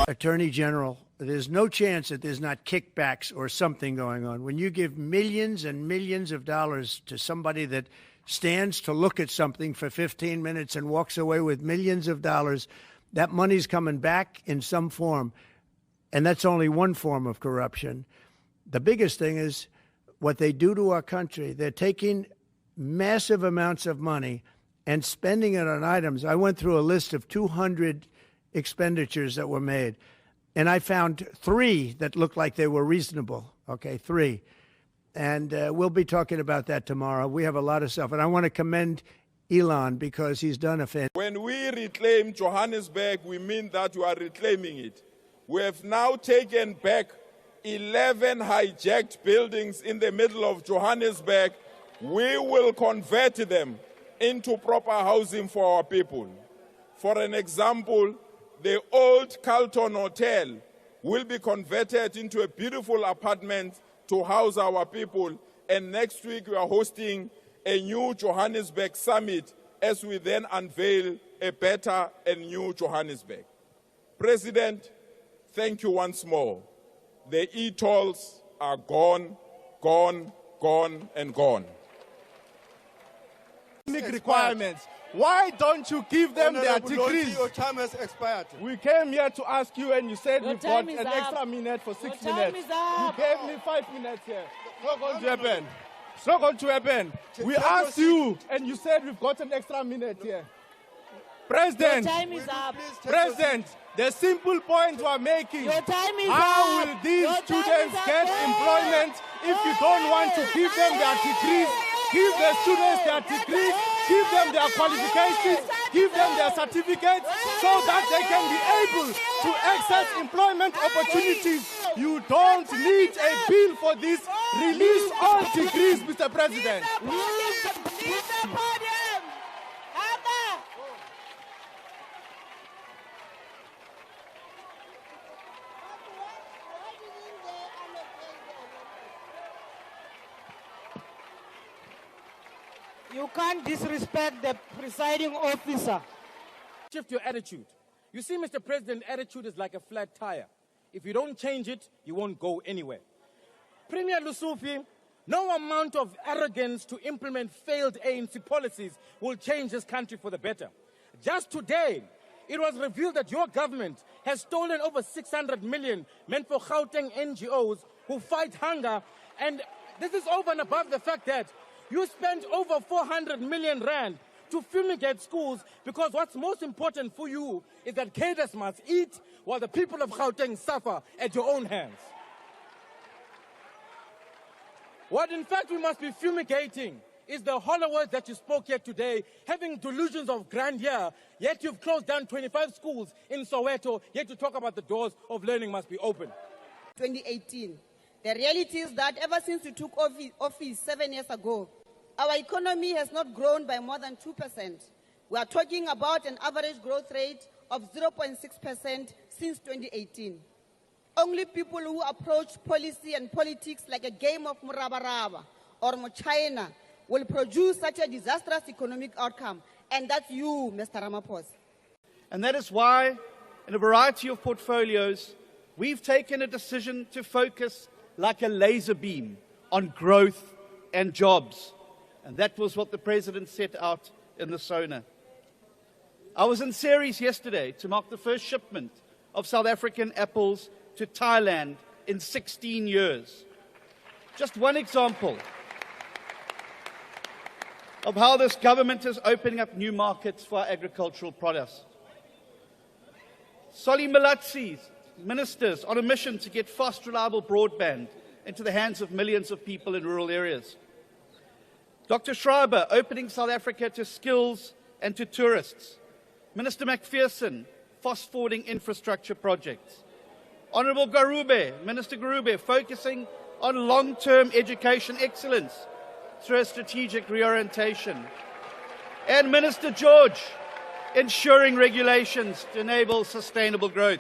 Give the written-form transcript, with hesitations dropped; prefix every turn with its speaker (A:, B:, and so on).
A: Attorney General, there's no chance that there's not kickbacks or something going on. When you give millions and millions of dollars to somebody that stands to look at something for 15 minutes and walks away with millions of dollars, that money's coming back in some form. And that's only one form of corruption. The biggest thing is what they do to our country. They're taking massive amounts of money and spending it on items. I went through a list of 200 expenditures that were made, and I found 3 that looked like they were reasonable. Okay, 3. And we'll be talking about that tomorrow. We have a lot of stuff. And I want to commend Elon because he's done a fantastic.
B: When we reclaim Johannesburg, we mean that we are reclaiming it. We have now taken back 11 hijacked buildings in the middle of Johannesburg. We will convert them into proper housing for our people. For an example, the old Carlton Hotel will be converted into a beautiful apartment to house our people. And next week we are hosting a new Johannesburg summit as we then unveil a better and new Johannesburg. President, thank you once more. The e-tolls are gone, gone, gone, and gone.
C: Requirements. Why don't you give them their degrees?
D: Your time has expired.
C: We came here to ask you and you said we've got an extra minute for 6 minutes. You gave me 5 minutes here. It's not going to happen. It's not going to happen. We asked you and you said we've got an extra minute here. President, President, the simple point we are making, how will these students get employment if you don't want to give them their degrees? Give the students their degrees, give them their qualifications, give them their certificates so that they can be able to access employment opportunities. You don't need a bill for this. Release all degrees, Mr. President.
E: You can't disrespect the presiding officer.
F: Shift your attitude. You see, Mr. President, attitude is like a flat tire. If you don't change it, you won't go anywhere. Premier Lusufi, no amount of arrogance to implement failed ANC policies will change this country for the better. Just today, it was revealed that your government has stolen over 600 million meant for Gauteng NGOs who fight hunger. And this is over and above the fact that you spent over 400 million rand to fumigate schools because what's most important for you is that cadres must eat while the people of Gauteng suffer at your own hands. What in fact we must be fumigating is the hollow words that you spoke here today, having delusions of grandeur, yet you've closed down 25 schools in Soweto, yet you talk about the doors of learning must be open.
G: 2018. The reality is that ever since you took office 7 years ago, our economy has not grown by more than 2%. We are talking about an average growth rate of 0.6% since 2018. Only people who approach policy and politics like a game of murabaraba or China will produce such a disastrous economic outcome, and that's you, Mr. Ramaphosa.
H: And that is why, in a variety of portfolios, we've taken a decision to focus like a laser beam on growth and jobs. And that was what the President set out in the SONA. I was in Ceres yesterday to mark the first shipment of South African apples to Thailand in 16 years. Just one example of how this government is opening up new markets for our agricultural products. Solly Malatsi's ministers on a mission to get fast, reliable broadband into the hands of millions of people in rural areas. Dr. Schreiber opening South Africa to skills and to tourists. Minister McPherson fast-forwarding infrastructure projects. Honourable Garube, Minister Garube, focusing on long-term education excellence through a strategic reorientation. And Minister George ensuring regulations to enable sustainable growth.